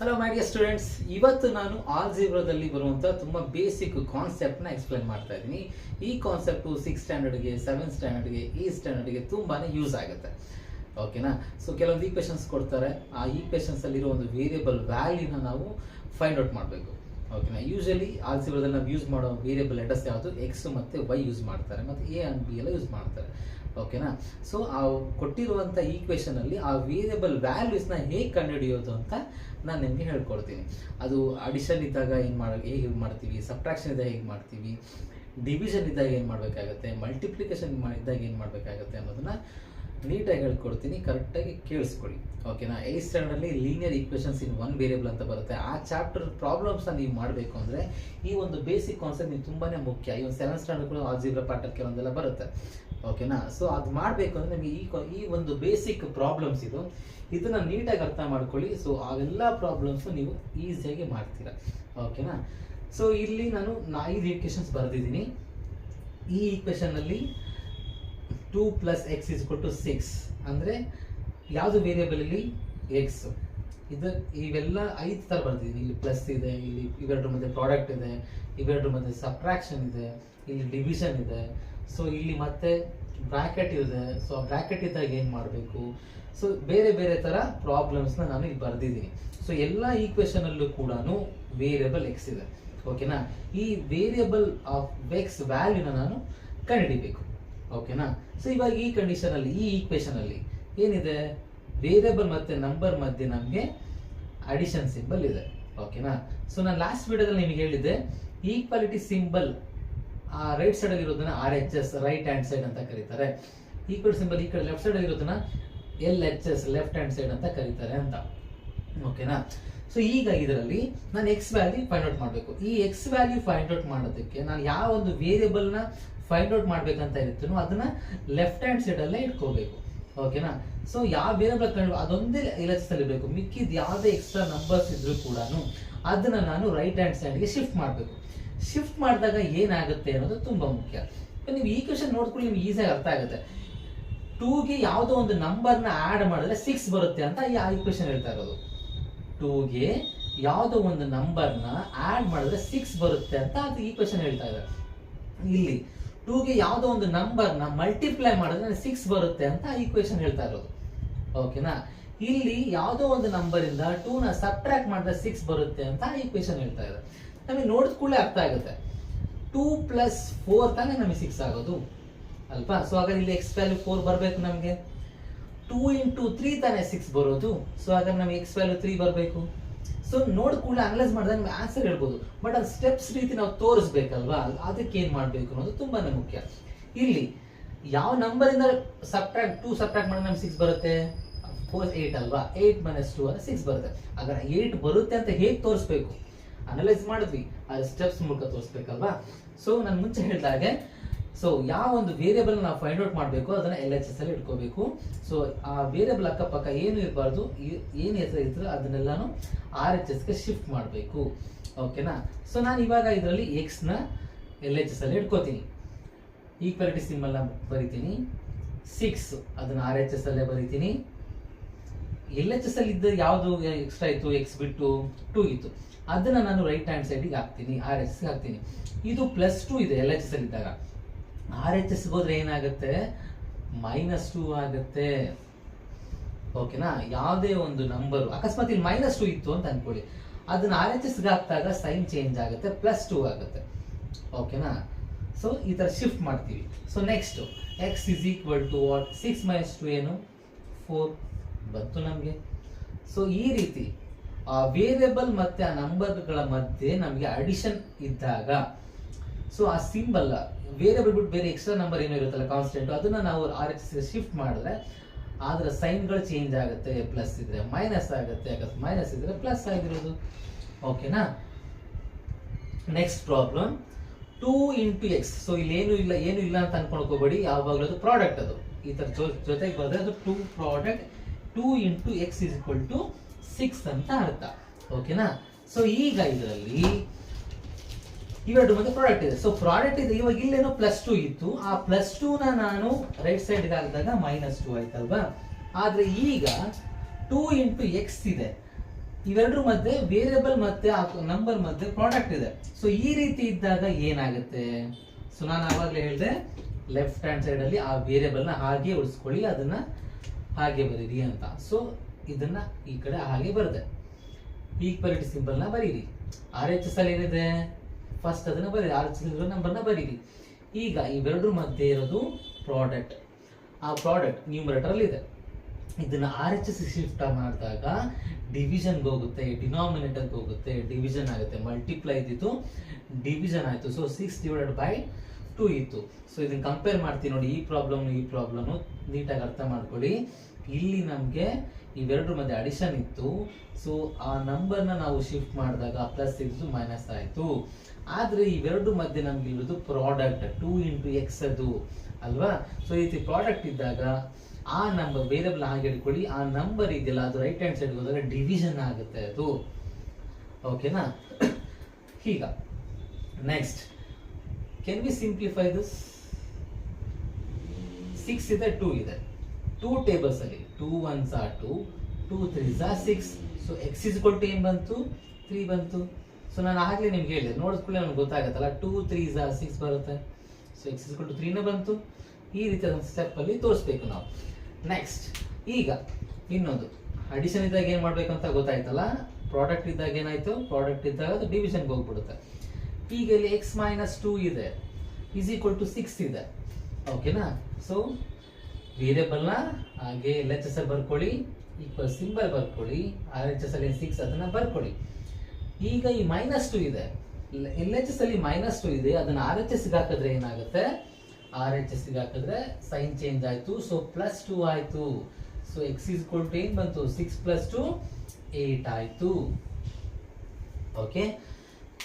Hello my dear students, ಇವತ್ತು ನಾನು ಆಲ್ಜಿಬ್ರಾದಲ್ಲಿ ಬರುವಂಥ ತುಂಬ ಬೇಸಿಕ್ ಕಾನ್ಸೆಪ್ಟ್ನ ಎಕ್ಸ್ಪ್ಲೈನ್ ಮಾಡ್ತಾ ಇದ್ದೀನಿ. ಈ ಕಾನ್ಸೆಪ್ಟು 6th ಸ್ಟ್ಯಾಂಡರ್ಡ್ಗೆ, 7th ಸ್ಟ್ಯಾಂಡರ್ಡ್ಗೆ, 8th ಸ್ಟ್ಯಾಂಡರ್ಡ್ಗೆ ತುಂಬಾ ಯೂಸ್ ಆಗುತ್ತೆ. ಓಕೆನಾ? ಸೊ ಕೆಲವೊಂದು ಈಕ್ವೇಷನ್ಸ್ ಕೊಡ್ತಾರೆ. ಆ ಈಕ್ವೇಷನ್ಸಲ್ಲಿರೋ ಒಂದು ವೇರಿಯಬಲ್ ವ್ಯಾಲ್ಯೂನ ನಾವು ಫೈಂಡ್ ಔಟ್ ಮಾಡಬೇಕು. ಓಕೆನಾ? ಯೂಶಲಿ ಆಲ್ಜಿಬ್ರಾದಲ್ಲಿ ನಾವು ಯೂಸ್ ಮಾಡೋ ವೇರಿಯಬಲ್ ಲೆಟರ್ಸ್ ಯಾವುದು? ಎಕ್ಸ್ ಮತ್ತು ವೈ ಯೂಸ್ ಮಾಡ್ತಾರೆ, ಮತ್ತು ಎ ಆ್ಯಂಡ್ ಬಿ ಎಲ್ಲ ಯೂಸ್ ಮಾಡ್ತಾರೆ. ಓಕೆನಾ? ಸೊ ಆ ಕೊಟ್ಟಿರುವಂಥ ಈಕ್ವೇಷನಲ್ಲಿ ಆ ವೇರಿಯಬಲ್ ವ್ಯಾಲ್ಯೂಸ್ನ ಹೇಗೆ ಕಂಡುಹಿಡಿಯೋದು ಅಂತ ನಾನು ನಿಮಗೆ ಹೇಳ್ಕೊಡ್ತೀನಿ. ಅದು ಅಡಿಷನ್ ಇದ್ದಾಗ ಹೇಗೆ ಮಾಡ್ತೀವಿ, ಸಬ್ಟ್ರಾಕ್ಷನ್ ಇದ್ದಾಗ ಹೇಗೆ ಮಾಡ್ತೀವಿ, ಡಿವಿಷನ್ ಇದ್ದಾಗ ಏನು ಮಾಡಬೇಕಾಗತ್ತೆ, ಮಲ್ಟಿಪ್ಲಿಕೇಶನ್ ಇದ್ದಾಗ ಏನು ಮಾಡಬೇಕಾಗತ್ತೆ ಅನ್ನೋದನ್ನ ನೀಟಾಗಿ ಹೇಳ್ಕೊಡ್ತೀನಿ. ಕರೆಕ್ಟಾಗಿ ಕೇಳಿಸ್ಕೊಳ್ಳಿ. ಓಕೆನಾ? 8th ಸ್ಟ್ಯಾಂಡರ್ಡಲ್ಲಿ linear equations in one variable ಅಂತ ಬರುತ್ತೆ. ಆ ಚಾಪ್ಟರ್ ಪ್ರಾಬ್ಲಮ್ಸ್ನ ನೀವು ಮಾಡಬೇಕು ಅಂದರೆ ಈ ಒಂದು ಬೇಸಿಕ್ ಕಾನ್ಸೆಪ್ಟ್ ನೀವು ತುಂಬಾ ಮುಖ್ಯ. ಈ ಒಂದು 7th ಸ್ಟ್ಯಾಂಡರ್ಡ್ ಕೂಡ ಆಲ್ಜಿಬ್ರಾ ಪಾರ್ಟಲ್ಲಿ ಕೆಲವೊಂದೆಲ್ಲ ಬರುತ್ತೆ. ಓಕೆನಾ? ಸೊ ಅದು ಮಾಡಬೇಕು ಅಂದರೆ ನಿಮಗೆ ಈ ಒಂದು ಬೇಸಿಕ್ ಪ್ರಾಬ್ಲಮ್ಸ್ ಇದನ್ನು ನೀಟಾಗಿ ಅರ್ಥ ಮಾಡ್ಕೊಳ್ಳಿ. ಸೊ ಅವೆಲ್ಲ ಪ್ರಾಬ್ಲಮ್ಸು ನೀವು ಈಸಿಯಾಗಿ ಮಾಡ್ತೀರಾ. ಓಕೆನಾ? ಸೊ ಇಲ್ಲಿ ನಾನು 5 ಈಕ್ವೇಷನ್ಸ್ ಬರೆದಿದ್ದೀನಿ. ಈ ಈಕ್ವೇಷನ್ನಲ್ಲಿ 2 + x = 6 ಅಂದರೆ ಯಾವುದು ವೇರಿಯಬಲಲ್ಲಿ ಎಕ್ಸ್. ಇವೆಲ್ಲ 5 ಥರ ಬರ್ತಿದ್ದೀನಿ. ಇಲ್ಲಿ ಪ್ಲಸ್ ಇದೆ, ಇಲ್ಲಿ ಇವೆರಡರ ಮಧ್ಯೆ ಪ್ರಾಡಕ್ಟ್ ಇದೆ, ಇವೆರಡರ ಮಧ್ಯೆ ಸಬ್ಟ್ರಾಕ್ಷನ್ ಇದೆ, ಇಲ್ಲಿ ಡಿವಿಷನ್ ಇದೆ. ಸೊ ಇಲ್ಲಿ ಮತ್ತೆ ಬ್ರಾಕೆಟ್ ಇದೆ. ಸೊ ಆ ಬ್ರಾಕೆಟ್ ಇದ್ದಾಗ ಏನು ಮಾಡಬೇಕು. ಸೊ ಬೇರೆ ಬೇರೆ ಥರ ಪ್ರಾಬ್ಲಮ್ಸ್ನ ನಾನು ಇಲ್ಲಿ ಬರೆದಿದ್ದೀನಿ. ಸೊ ಎಲ್ಲ ಈಕ್ವೇಷನಲ್ಲೂ ಕೂಡ ವೇರಿಯಬಲ್ ಎಕ್ಸ್ ಇದೆ. ಓಕೆನಾ? ಈ ವೇರಿಯಬಲ್ ಆಫ್ ಎಕ್ಸ್ ವ್ಯಾಲ್ಯೂನ ನಾನು ಕಂಡುಹಿಡಿಬೇಕು. ಓಕೆನಾ? ಸೊ ಇವಾಗ ಈ ಕಂಡೀಷನಲ್ಲಿ, ಈ ಈಕ್ವೇಷನಲ್ಲಿ ಏನಿದೆ? ವೇರಿಯಬಲ್ ಮತ್ತು ನಂಬರ್ ಮಧ್ಯೆ ನಮಗೆ ಅಡಿಷನ್ ಸಿಂಬಲ್ ಇದೆ. ಓಕೆನಾ? ಸೊ ನಾನು ಲಾಸ್ಟ್ ವಿಡಿಯೋದಲ್ಲಿ ನಿಮಗೆ ಹೇಳಿದ್ದೆ, ಈಕ್ವಾಲಿಟಿ ಸಿಂಬಲ್ ಆ ರೈಟ್ ಸೈಡ್ ಅಲ್ಲಿ ಇರೋದನ್ನ RHS, ರೈಟ್ ಹ್ಯಾಂಡ್ ಸೈಡ್ ಅಂತ ಕರೀತಾರೆ. ಈಕ್ವಲ್ ಸಿಂಬಲ್ ಈ ಕಡೆ ಲೆಫ್ಟ್ ಸೈಡ್ ಅಲ್ಲಿ ಇರೋದನ್ನ LHS, ಲೆಫ್ಟ್ ಹ್ಯಾಂಡ್ ಸೈಡ್ ಅಂತ ಕರೀತಾರೆ ಅಂತ. ಓಕೆನಾ? ಸೊ ಈಗ ಇದರಲ್ಲಿ ನಾನು ಎಕ್ಸ್ ವ್ಯಾಲ್ಯೂ ಫೈಂಡ್ ಔಟ್ ಮಾಡಬೇಕು. ಈ ಎಕ್ಸ್ ವ್ಯಾಲ್ಯೂ ಫೈಂಡ್ ಔಟ್ ಮಾಡೋದಕ್ಕೆ ನಾನು ಯಾವ ಒಂದು ವೇರಿಯಬಲ್ನ ಫೈಂಡ್ ಔಟ್ ಮಾಡ್ಬೇಕಂತ ಇರ್ತೀನೋ ಅದನ್ನ ಲೆಫ್ಟ್ ಹ್ಯಾಂಡ್ ಸೈಡ್ ಅಲ್ಲೇ ಇಟ್ಕೋಬೇಕು. ಓಕೆನಾ? ಸೊ ಯಾವ ವೇರಿಯಬಲ್ ಕಂಡು ಅದೊಂದೇ LHS ಅಲ್ಲಿ ಬೇಕು. ಮಿಕ್ಕಿದ ಯಾವುದೇ ಎಕ್ಸ್ಟ್ರಾ ನಂಬರ್ಸ್ ಇದ್ರೂ ಕೂಡ ಅದನ್ನ ನಾನು ರೈಟ್ ಹ್ಯಾಂಡ್ ಸೈಡ್ಗೆ ಶಿಫ್ಟ್ ಮಾಡಬೇಕು. ಶಿಫ್ಟ್ ಮಾಡಿದಾಗ ಏನಾಗುತ್ತೆ ಅನ್ನೋದು ತುಂಬಾ ಮುಖ್ಯ. ನೀವು ಈ ಕ್ವೆಶ್ಚನ್ ನೋಡ್ಕೊಳ್ಳಿ, ನಿಮ್ಗೆ ಈಸಿಯಾಗಿ ಅರ್ಥ ಆಗುತ್ತೆ. 2ಗೆ ಯಾವುದೋ ಒಂದು ನಂಬರ್ನ ಆಡ್ ಮಾಡಿದ್ರೆ 6 ಬರುತ್ತೆ ಅಂತ ಈ ಈಕ್ವೇಷನ್ ಹೇಳ್ತಾ ಇರೋದು. 2ಗೆ ಯಾವುದೋ ಒಂದು ನಂಬರ್ನ ಆಡ್ ಮಾಡಿದ್ರೆ 6 ಬರುತ್ತೆ ಅಂತ ಅದು ಈಕ್ವೇಷನ್ ಹೇಳ್ತಾ ಇದೆ. ಇಲ್ಲಿ 2ಗೆ ಯಾವುದೋ ಒಂದು ನಂಬರ್ನ ಮಲ್ಟಿಪ್ಲೈ ಮಾಡಿದ್ರೆ 6 ಬರುತ್ತೆ ಅಂತ ಈಕ್ವೇಷನ್ ಹೇಳ್ತಾ ಇರೋದು. ಓಕೆನಾ? ಇಲ್ಲಿ ಯಾವುದೋ ಒಂದು ನಂಬರ್ ಇಂದ 2ನ ಸಬ್ಟ್ರಾಕ್ಟ್ ಮಾಡಿದ್ರೆ 6 ಬರುತ್ತೆ ಅಂತ ಈಕ್ವೇಷನ್ ಹೇಳ್ತಾ ಇದೆ. ನಮಗೆ ನೋಡಿದ ಕೂಡಲೇ ಅರ್ಥ ಆಗುತ್ತೆ. 2 + 4 ತಾನೇ ನಮಗೆ 6 ಆಗೋದು ಅಲ್ವಾ? ಸೊ ಹಾಗಾದ್ರೆ ಇಲ್ಲಿ ಎಕ್ಸ್ ವ್ಯಾಲ್ಯೂ 4 ಬರಬೇಕು. ನಮಗೆ 2 × 3 ತಾನೇ 6 ಬರೋದು. ಸೊ ಹಾಗಾದ್ರೆ ನಮಗೆ ಎಕ್ಸ್ ವ್ಯಾಲ್ಯೂ 3 ಬರಬೇಕು. ಸೊ ನೋಡ್ ಕೂಡ ಅನಲೈಸ್ ಮಾಡಿದ್ರೆ ನಮ್ಗೆ ಆನ್ಸರ್ ಹೇಳ್ಬೋದು. ಬಟ್ ಅದು ಸ್ಟೆಪ್ಸ್ ರೀತಿ ನಾವು ತೋರಿಸ್ಬೇಕಲ್ವಾ? ಅದಕ್ಕೆ ಏನ್ ಮಾಡ್ಬೇಕು ಅನ್ನೋದು ತುಂಬಾನೇ ಮುಖ್ಯ. ಇಲ್ಲಿ ಯಾವ ನಂಬರ್ ಇಂದ 2 ಸಬ್ಟ್ರಾಕ್ಟ್ ಮಾಡಿದ್ರೆ ನಮ್ಗೆ 6 ಬರುತ್ತೆ? 8 ಅಲ್ವಾ? 8 - 2 ಅಂದ್ರೆ 6 ಬರುತ್ತೆ. ಹಾಗಾದ್ರೆ 8 ಬರುತ್ತೆ ಅಂತ ಹೇಗೆ ತೋರಿಸ್ಬೇಕು? ಅನಲೈಸ್ ಮಾಡಿದ್ವಿ, ಅದು ಸ್ಟೆಪ್ಸ್ ಮೂಲಕ ತೋರಿಸ್ಬೇಕಲ್ವಾ? ಸೊ ನಾನು ಮುಂಚೆ ಹೇಳಿದಾಗೆ, ಸೊ ಯಾವ ಒಂದು ವೇರಿಯಬಲ್ ನಾವು ಫೈಂಡ್ ಔಟ್ ಮಾಡಬೇಕು ಅದನ್ನ LHS ಅಲ್ಲಿ ಇಟ್ಕೋಬೇಕು. ಸೊ ಆ ವೇರಿಯಬಲ್ ಅಕ್ಕಪಕ್ಕ ಏನು ಇರಬಾರ್ದು, ಏನು ಹೆಸರು ಇರ್ತದೆ ಅದನ್ನೆಲ್ಲಾನು RHSಗೆ ಶಿಫ್ಟ್ ಮಾಡಬೇಕು. ಓಕೆನಾ? ಸೊ ನಾನು ಇವಾಗ ಇದರಲ್ಲಿ ಎಕ್ಸ್ನ LHS ಅಲ್ಲಿ ಇಟ್ಕೋತೀನಿ. ಈಕ್ವಾಲಿಟಿ ಸಿಂಬಲ್ನ ಬರಿತೀನಿ. 6 ಅದನ್ನ RHS ಅಲ್ಲೇ ಬರಿತೀನಿ. LHS ಅಲ್ಲಿ ಇದ್ದ ಯಾವುದು ಎಕ್ಸ್ಟ್ರಾ ಇತ್ತು? ಎಕ್ಸ್ ಬಿಟ್ಟು 2 ಇತ್ತು. ಅದನ್ನ ನಾನು ರೈಟ್ ಹ್ಯಾಂಡ್ ಸೈಡ್ಗೆ ಹಾಕ್ತೀನಿ, RHS ಹಾಕ್ತೀನಿ. ಇದು +2 ಇದೆ LHS ಅಲ್ಲಿ ಇದ್ದಾಗ. RHS ಹೋದ್ರೆ ಏನಾಗುತ್ತೆ? -2 ಆಗುತ್ತೆ. ಓಕೆನಾ? ಯಾವುದೇ ಒಂದು ನಂಬರ್ ಅಕಸ್ಮಾತ್ ಇಲ್ಲಿ -2 ಇತ್ತು ಅಂತ ಅನ್ಕೊಳ್ಳಿ, ಅದನ್ನ RHSಗೆ ಹಾಕಿದಾಗ ಸೈನ್ ಚೇಂಜ್ ಆಗುತ್ತೆ, +2 ಆಗುತ್ತೆ. ಓಕೆನಾ? ಸೊ ಈ ತರ ಶಿಫ್ಟ್ ಮಾಡ್ತೀವಿ. So next x = what? 6 - 2 ಏನು? 4 ಬಂತು ನಮಗೆ. ಸೊ ಈ ರೀತಿ ಆ ವೇರಿಯಬಲ್ ಮತ್ತೆ ಆ ನಂಬರ್ಗಳ ಮಧ್ಯೆ ನಮಗೆ ಅಡಿಷನ್ ಇದ್ದಾಗ, ಸೊ ಆ ಸಿಂಬಲ್ ವೇರಿಯಬಲ್ ಬಿಟ್ಟು ಬೇರೆ ಎಕ್ಸ್ಟ್ರಾ ನಂಬರ್ ಏನೋ ಇರುತ್ತಲ್ಲ, ಕಾನ್ಸ್ಟೆಂಟ್, ಅದನ್ನ ನಾವು RHS ಶಿಫ್ಟ್ ಮಾಡಿದ್ರೆ ಅದರ ಸೈನ್ಗಳು ಚೇಂಜ್ ಆಗುತ್ತೆ. ಪ್ಲಸ್ ಇದ್ರೆ ಮೈನಸ್ ಆಗುತ್ತೆ, ಯಾಕಂದ್ರೆ ಮೈನಸ್ ಇದ್ರೆ ಪ್ಲಸ್ ಆಗಿರೋದು. ಓಕೆನಾ? Next problem 2 × x. ಸೊ ಇಲ್ಲಿ ಏನು ಇಲ್ಲ ಅಂತ ಅನ್ಕೊಂಡ್ಕೋಬೇಡಿ. ಯಾವಾಗಲೂ ಅದು ಪ್ರಾಡಕ್ಟ್, ಅದು ಈ ತರ ಜೊತೆಗೆ ಬಂದ್ರೆ ಅದು 2 ಪ್ರಾಡಕ್ಟ್. 2 × x = 6 ಅಂತ ಅರ್ಥ. ಓಕೆನಾ? ಸೊ ಈಗ ಇದರಲ್ಲಿ ಇವೆರಡು ಮಧ್ಯೆ ಪ್ರಾಡಕ್ಟ್ ಇದೆ. ಸೊ ಪ್ರಾಡಕ್ಟ್ ಇದೆ. ಇವಾಗ ಇಲ್ಲೇನೋ +2 ಇತ್ತು. ಆ +2ನ ನಾನು ರೈಟ್ ಸೈಡ್ಗೆ ಹಾಕಿದಾಗ -2 ಆಯ್ತಲ್ವಾ? ಆದ್ರೆ ಈಗ 2 × x ಇದೆ. ಇವೆರಡರ ಮಧ್ಯೆ ವೇರಿಯಬಲ್ ಮತ್ತೆ ನಂಬರ್ ಮಧ್ಯೆ ಪ್ರಾಡಕ್ಟ್ ಇದೆ. ಸೊ ಈ ರೀತಿ ಇದ್ದಾಗ ಏನಾಗುತ್ತೆ? ಸೊ ನಾನು ಆವಾಗಲೇ ಹೇಳಿದೆ, ಲೆಫ್ಟ್ ಹ್ಯಾಂಡ್ ಸೈಡ್ ಅಲ್ಲಿ ಆ ವೇರಿಯಬಲ್ ನ ಹಾಗೆ ಉಳಿಸ್ಕೊಳ್ಳಿ, ಅದನ್ನ ಹಾಗೆ ಬರೀರಿ ಅಂತ. ಸೊ ಇದನ್ನ ಈ ಕಡೆ ಹಾಗೆ ಬರದೆ ಈಕ್ವಾಲಿಟಿ ಸಿಂಬಲ್ ನ ಬರೀರಿ. RHS ಅಲ್ಲಿ ಏನಿದೆ ಫಸ್ಟ್ ಅದನ್ನ ಬರೀರಿ, RHS ನಂಬರ್ ನ ಬರೀರಿ. ಈಗ ಇವೆರಡರ ಮಧ್ಯೆ ಇರೋದು ಪ್ರಾಡಕ್ಟ್. ಆ ಪ್ರಾಡಕ್ಟ್ ನ್ಯೂಮರೇಟರ್ ಅಲ್ಲಿ ಇದೆ. ಇದನ್ನ RHS ಶಿಫ್ಟ್ ಮಾಡಿದಾಗ ಡಿವಿಷನ್ಗೆ ಹೋಗುತ್ತೆ, ಡಿನಾಮಿನೇಟರ್ಗೆ ಹೋಗುತ್ತೆ, ಡಿವಿಷನ್ ಆಗುತ್ತೆ. ಮಲ್ಟಿಪ್ಲೈ ಇದ್ದಿದ್ದು ಡಿವಿಷನ್ ಆಯ್ತು. ಸೊ 6/2 ಇತ್ತು. ಸೊ ಇದನ್ನ ಕಂಪೇರ್ ಮಾಡ್ತೀವಿ ನೋಡಿ, ಈ ಪ್ರಾಬ್ಲಮ್ ನೀಟಾಗಿ ಅರ್ಥ ಮಾಡ್ಕೊಳ್ಳಿ. ಇಲ್ಲಿ ನಮಗೆ ಇವೆರಡರ ಮಧ್ಯೆ ಅಡಿಷನ್ ಇತ್ತು. ಸೊ ಆ ನಂಬರ್ನ ನಾವು ಶಿಫ್ಟ್ ಮಾಡಿದಾಗ ಪ್ಲಸ್ ಇದ್ದು ಮೈನಸ್ ಆಯ್ತು. ಆದ್ರೆ ಇವೆರಡು ಮಧ್ಯೆ ನಮ್ಗೆ ಇರೋದು ಪ್ರಾಡಕ್ಟ್ 2 × x ಅದು ಅಲ್ವಾ. ಸೊ ಈ ರೀತಿ ಪ್ರಾಡಕ್ಟ್ ಇದ್ದಾಗ ಆ ನಂಬರ್ ವೇರಿಯಬಲ್ ಹಾಗೆ ಇಟ್ಕೊಳ್ಳಿ, ಆ ನಂಬರ್ ಇದೆಯಲ್ಲ ಅದು ರೈಟ್ ಹ್ಯಾಂಡ್ ಸೈಡ್ ಹೋದಾಗ ಡಿವಿಷನ್ ಆಗುತ್ತೆ ಅದು. ಓಕೆನಾ? ಈಗ next can we simplify this? 6 ಇದೆ, 2 ಇದೆ. 2 ಟೇಬಲ್ಸ್ ಅಲ್ಲಿ 2 1s are 2, 2 3s are 6. So x = ಏನ್ ಬಂತು? 3 ಬಂತು. ಸೊ ನಾನು ಆಗ್ಲೇ ನಿಮ್ಗೆ ಹೇಳಿದೆ, ನೋಡಿದ್ಕೊಳ್ಳಿ ನಮ್ಗೆ ಗೊತ್ತಾಗತ್ತಲ್ಲ, 2 3s are 6 ಬರುತ್ತೆ. ಸೊ x = 3 ನೇ ಬಂತು. ಈ ರೀತಿ ಒಂದು ಸ್ಟೆಪ್ ಅಲ್ಲಿ ತೋರಿಸ್ಬೇಕು ನಾವು. ನೆಕ್ಸ್ಟ್ ಈಗ ಇನ್ನೊಂದು ಅಡಿಷನ್ ಇದ್ದಾಗ ಏನ್ ಮಾಡ್ಬೇಕು ಅಂತ ಗೊತ್ತಾಯ್ತಲ್ಲ. ಪ್ರಾಡಕ್ಟ್ ಇದ್ದಾಗ ಏನಾಯ್ತು? ಪ್ರಾಡಕ್ಟ್ ಇದ್ದಾಗ ಅದು ಡಿವಿಷನ್ಗೆ ಹೋಗ್ಬಿಡುತ್ತೆ. ಈಗ ಇಲ್ಲಿ x - 2 ಇದೆ = 6 ಇದೆ. ಓಕೆನಾ? ಸೊ ವೇರಿಯಬಲ್ ನ ಹಾಗೆ LHS ಅಲ್ಲಿ ಬರ್ಕೊಳ್ಳಿ, ಈಕ್ವಲ್ ಸಿಂಬಲ್ ಬರ್ಕೊಳ್ಳಿ, RHS ಅಲ್ಲಿ 6 ಅದನ್ನ ಬರ್ಕೊಳ್ಳಿ. ಈಗ ಈ -2 ಇದೆ, LHS ಅಲ್ಲಿ -2 ಇದೆ, ಅದನ್ನ RHS ಗೆ ಹಾಕಿದ್ರೆ ಏನಾಗುತ್ತೆ? RHS ಗೆ ಹಾಕಿದ್ರೆ ಸೈನ್ ಚೇಂಜ್ ಆಯ್ತು. ಸೊ +2 ಆಯ್ತು. ಸೊ x = ಏನ್ ಬಂತು? 6 + 2 8 ಆಯ್ತು. ಓಕೆ.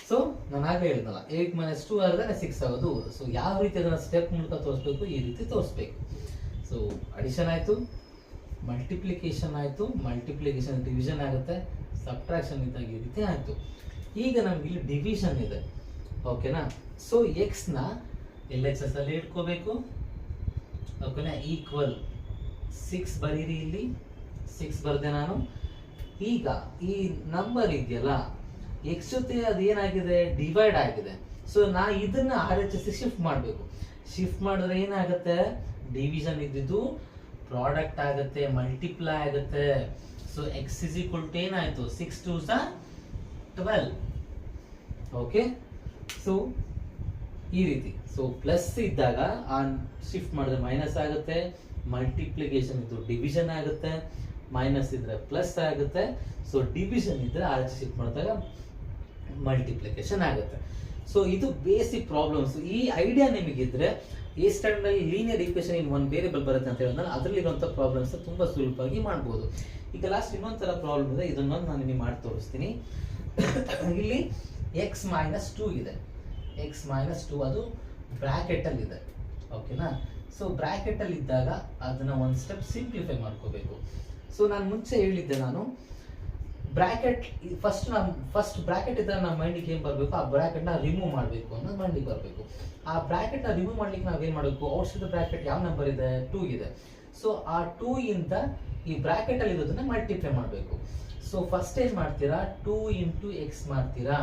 ಸೊ ನಾನು ಹಾಗೆ ಹೇಳಿದ್ನಲ್ಲ, 8 - 2 ಆದ್ರೆ 6 ಆಗೋದು. ಸೊ ಯಾವ ರೀತಿ ಅದನ್ನ ಸ್ಟೆಪ್ ಮೂಲಕ ತೋರಿಸ್ಬೇಕು? ಈ ರೀತಿ ತೋರಿಸ್ಬೇಕು. ಸೊ ಅಡಿಷನ್ ಆಯ್ತು, ಮಲ್ಟಿಪ್ಲಿಕೇಶನ್ ಆಯ್ತು, ಮಲ್ಟಿಪ್ಲಿಕೇಶನ್ ಡಿವಿಷನ್ ಆಗುತ್ತೆ, ಸಬ್ಟ್ರಾಕ್ಷನ್ ಇದ್ದಾಗ ಈ ರೀತಿ ಆಯ್ತು. ಈಗ ನಮ್ಗೆ ಇಲ್ಲಿ ಡಿವಿಷನ್ ಇದೆ. ಓಕೆನಾ? ಸೊ x ನ LHS ಅಲ್ಲಿ ಇಟ್ಕೋಬೇಕು. ಓಕೆನಾ? ಈಕ್ವಲ್ 6 ಬರೀರಿ, ಇಲ್ಲಿ 6 ಬರ್ದೆ ನಾನು. ಈಗ ಈ ನಂಬರ್ ಇದೆಯಲ್ಲ x ಜೊತೆ ಅದು ಏನಾಗಿದೆ? ಡಿವೈಡ್ ಆಗಿದೆ. ಸೊ ನಾ ಇದನ್ನ RHS ಶಿಫ್ಟ್ ಮಾಡಬೇಕು. ಶಿಫ್ಟ್ ಮಾಡಿದ್ರೆ ಏನಾಗುತ್ತೆ? ಡಿವಿಷನ್ ಇದ್ದಿದ್ದು ಪ್ರಾಡಕ್ಟ್ ಆಗುತ್ತೆ, ಮಲ್ಟಿಪ್ಲೈ ಆಗುತ್ತೆ. ಸೊ x = ಏನಾಯ್ತು? 6 2s are 12. ಓಕೆ. ಸೊ ಈ ರೀತಿ. ಸೊ ಪ್ಲಸ್ ಇದ್ದಾಗ ಆ ಶಿಫ್ಟ್ ಮಾಡಿದ್ರೆ ಮೈನಸ್ ಆಗುತ್ತೆ, ಮಲ್ಟಿಪ್ಲಿಕೇಶನ್ ಇದ್ದು ಡಿವಿಷನ್ ಆಗುತ್ತೆ, ಮೈನಸ್ ಇದ್ರೆ ಪ್ಲಸ್ ಆಗುತ್ತೆ. ಸೊ ಡಿವಿಷನ್ ಇದ್ರೆ RHS ಶಿಫ್ಟ್ ಮಾಡಿದಾಗ ಮಲ್ಟಿಪ್ಲಿಕೇಶನ್ ಆಗುತ್ತೆ. ಸೊ ಇದು ಬೇಸಿಕ್ ಪ್ರಾಬ್ಲಮ್ಸ್. ಈ ಐಡಿಯಾ ನಿಮಗಿದ್ರೆ ಎ ಸ್ಟ್ಯಾಂಡರ್ಡ್ ಅಲ್ಲಿ ಲೀನಿಯರ್ ಈಕ್ವೇಷನ್ ಇನ್ ಒಂದು ವೇರಿಯಬಲ್ ಬರುತ್ತೆ ಅಂತ ಹೇಳಿದ್ರೆ ಅದರಲ್ಲಿ ಇರುವಂತ ಪ್ರಾಬ್ಲಮ್ಸ್ ತುಂಬಾ ಸುಲಭವಾಗಿ ಮಾಡಬಹುದು. ಈಗ ಲಾಸ್ಟ್ ಇನ್ನೊಂದು ತರ ಪ್ರಾಬ್ಲಮ್ ಇದೆ, ಇದನ್ನೊಂದು ನಾನು ನಿಮಗೆ ಮಾಡಿ ತೋರಿಸ್ತೀನಿ. ಇಲ್ಲಿ x - 2 ಇದೆ. x - 2 ಅದು ಬ್ರಾಕೆಟ್ ಅಲ್ಲಿ ಇದೆ. ಓಕೆನಾ? ಸೊ ಬ್ರಾಕೆಟ್ ಅಲ್ಲಿ ಇದ್ದಾಗ ಅದನ್ನ ಒಂದು ಸ್ಟೆಪ್ ಸಿಂಪ್ಲಿಫೈ ಮಾಡ್ಕೋಬೇಕು. ಸೊ ನಾನು ಮುಂಚೆ ಹೇಳಿದ್ದೆ, ನಾನು ಬ್ರಾಕೆಟ್ ಫಸ್ಟ್ ಬ್ರಾಕೆಟ್ ಇದ್ದಾಗ ನಮ್ಮ ಮೈಂಡಿಗೆ ಏನ್ ಬರಬೇಕು? ಆ ಬ್ರಾಕೆಟ್ ನ ರಿಮೂವ್ ಮಾಡಬೇಕು ಅನ್ನೋದು ಮೈಂಡಿಗೆ ಬರಬೇಕು. ಆ ಬ್ರಾಕೆಟ್ ನ ರಿಮೂವ್ ಮಾಡ್ಲಿಕ್ಕೆ ನಾವೇನ್ ಮಾಡಬೇಕು? ಔಟ್ಸೈಡ್ ಬ್ರಾಕೆಟ್ ಯಾವ ನಂಬರ್ ಇದೆ? 2 ಇದೆ. ಸೊ ಆ 2 ಇಂದ ಈ ಬ್ರಾಕೆಟ್ ಅಲ್ಲಿ ಇರೋದನ್ನ ಮಲ್ಟಿಪ್ಲೈ ಮಾಡಬೇಕು. ಸೊ ಫಸ್ಟ್ ಏನ್ ಮಾಡ್ತೀರಾ? 2 × x ಮಾಡ್ತೀರಾ.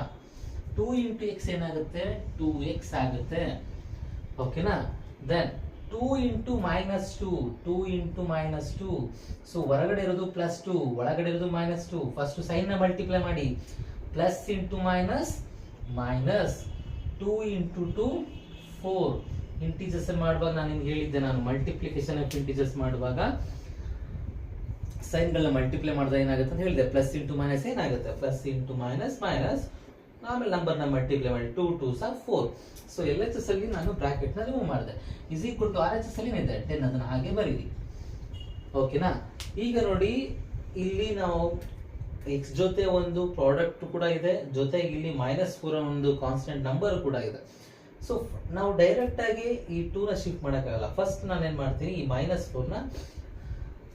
2 × x ಏನಾಗುತ್ತೆ? 2x ಆಗುತ್ತೆ. ಓಕೆನಾ? ದೆನ್ 2 × -2, 2 × -2. ಸೊ ಹೊರಗಡೆ ಇರೋದು +2, ಒಳಗಡೆ ಇರೋದು -2. ಫಸ್ಟ್ ಸೈನ್ ನ ಮಲ್ಟಿಪ್ಲೈ ಮಾಡಿ. Plus into minus, minus 2 × 2 4. Integers ಮಾಡುವಾಗ ನಾನು ನಿಮ್ಗೆ ಹೇಳಿದ್ದೆ, ನಾನು ಮಲ್ಟಿಪ್ಲಿಕೇಶನ್ ಆಫ್ ಇಂಟಿಜರ್ಸ್ ಮಾಡುವಾಗ ಸೈನ್ಗಳನ್ನ ಮಲ್ಟಿಪ್ಲೈ ಮಾಡಿದ್ರೆ ಏನಾಗುತ್ತೆ ಅಂತ ಹೇಳಿದೆ. ಪ್ಲಸ್ ಇಂಟು ಮೈನಸ್ ಏನಾಗುತ್ತೆ? ಪ್ಲಸ್ ಇಂಟು ಮೈನಸ್ ಮೈನಸ್, ಆಮೇಲೆ ನಂಬರ್ನ ಮಲ್ಟಿಪ್ಲೈ ಮಾಡಿ 2 2s are 4. ಸೊ LHS ಅಲ್ಲಿ ನಾನು ಬ್ರಾಕೆಟ್ ನ ರಿಮೂವ್ ಮಾಡಿದೆ. = RHS ಅಲ್ಲಿ ಏನಿದೆ? 10. ಅದನ್ನ ಹಾಗೆ ಬರೀರಿ. ಓಕೆನಾ? ಈಗ ನೋಡಿ, ಇಲ್ಲಿ ನಾವು x ಜೊತೆ ಒಂದು ಪ್ರಾಡಕ್ಟ್ ಕೂಡ ಇದೆ, ಜೊತೆಗೆ ಇಲ್ಲಿ -4 ಒಂದು ಕಾನ್ಸ್ಟೆಂಟ್ ನಂಬರ್ ಕೂಡ ಇದೆ. ಸೊ ನಾವು ಡೈರೆಕ್ಟ್ ಆಗಿ ಈ 2 ನ ಶಿಫ್ಟ್ ಮಾಡಕ್ಕಾಗಲ್ಲ. ಫಸ್ಟ್ ನಾನು ಏನ್ ಮಾಡ್ತೀನಿ? ಈ -4 ನ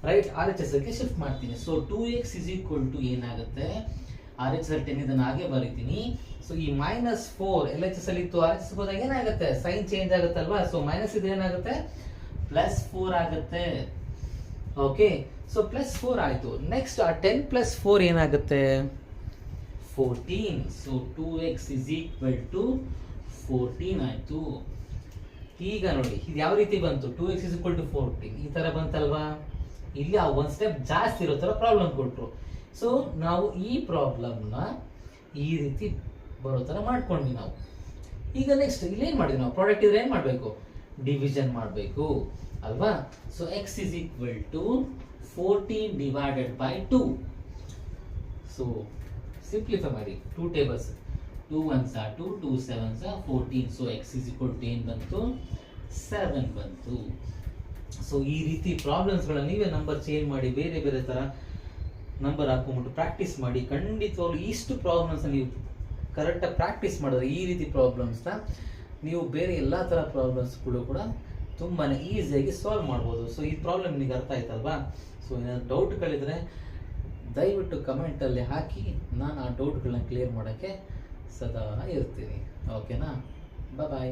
ರೈಟ್ RHS ಗೆ ಶಿಫ್ಟ್ ಮಾಡ್ತೀನಿ. ಸೊ 2x = ಏನಾಗುತ್ತೆ? RHS ಅಲ್ಲಿ 10 ಇದನ್ನ ಹಾಗೆ ಬರೀತೀನಿ. ಸೊ ಈ -4 LHS ಅಲ್ಲಿ ಇತ್ತು, RHS ಹೋದಾಗ ಏನಾಗುತ್ತೆ? ಸೈನ್ ಚೇಂಜ್ ಆಗುತ್ತಲ್ವಾ? ಸೊ ಮೈನಸ್ ಇದ್ರೆ ಏನಾಗುತ್ತೆ? +4 ಆಗುತ್ತೆ. ಓಕೆ, ಸೊ +4 ಆಯಿತು. ನೆಕ್ಸ್ಟ್ ಆ 10 + 4 ಏನಾಗುತ್ತೆ? 14. ಸೊ 2x = 14 ಆಯಿತು. ಈಗ ನೋಡಿ ಇದು ಯಾವ ರೀತಿ ಬಂತು? 2x = 14 ಈ ಥರ ಬಂತಲ್ವಾ? ಇಲ್ಲಿ ಆ ಒಂದು ಸ್ಟೆಪ್ ಜಾಸ್ತಿ ಇರೋ ಥರ ಪ್ರಾಬ್ಲಮ್ ಕೊಟ್ಟರು. ಸೊ ನಾವು ಈ ಪ್ರಾಬ್ಲಮ್ನ ಈ ರೀತಿ ಬರೋ ಥರ ಮಾಡ್ಕೊಂಡ್ವಿ ನಾವು. ಈಗ ನೆಕ್ಸ್ಟ್ ಇಲ್ಲೇನು ಮಾಡಿದ್ವಿ ನಾವು? ಪ್ರಾಡಕ್ಟ್ ಇದ್ರೆ ಏನು ಮಾಡಬೇಕು? ಡಿವಿಷನ್ ಮಾಡಬೇಕು ಅಲ್ವಾ? So x = 14 / 2. ಸೊ ಸಿಂಪ್ಲಿಫೈ ಮಾಡಿ. 2 tables, 2 1s are 2, 2 7s are 14. So x = ಏನು ಬಂತು? 7 ಬಂತು. ಸೊ ಈ ರೀತಿ ಪ್ರಾಬ್ಲಮ್ಸ್ಗಳನ್ನ ನೀವೇ ನಂಬರ್ ಚೇಂಜ್ ಮಾಡಿ ಬೇರೆ ಬೇರೆ ಥರ ನಂಬರ್ ಹಾಕೊಂಡ್ಬಿಟ್ಟು ಪ್ರಾಕ್ಟೀಸ್ ಮಾಡಿ. ಖಂಡಿತವಾಗ್ಲೂ ಇಷ್ಟು ಪ್ರಾಬ್ಲಮ್ಸ್ನ ನೀವು ಕರೆಕ್ಟಾಗಿ ಪ್ರಾಕ್ಟೀಸ್ ಮಾಡಿದ್ರೆ ಈ ರೀತಿ ಪ್ರಾಬ್ಲಮ್ಸ್ನ ನೀವು ಬೇರೆ ಎಲ್ಲ ಥರ ಪ್ರಾಬ್ಲಮ್ಸ್ಗಳು ಕೂಡ ತುಂಬಾ ಈಸಿಯಾಗಿ ಸಾಲ್ವ್ ಮಾಡ್ಬೋದು. ಸೊ ಈ ಪ್ರಾಬ್ಲಮ್ ನಿಮಗೆ ಅರ್ಥ ಆಯ್ತಲ್ವಾ? ಸೊ ಏನಾದ್ರು ಡೌಟ್ಗಳಿದ್ರೆ ದಯವಿಟ್ಟು ಕಮೆಂಟಲ್ಲಿ ಹಾಕಿ, ನಾನು ಆ ಡೌಟ್ಗಳನ್ನ ಕ್ಲಿಯರ್ ಮಾಡೋಕ್ಕೆ ಸದಾ ಇರ್ತೀನಿ. ಓಕೆನಾ? ಬಾಯ್.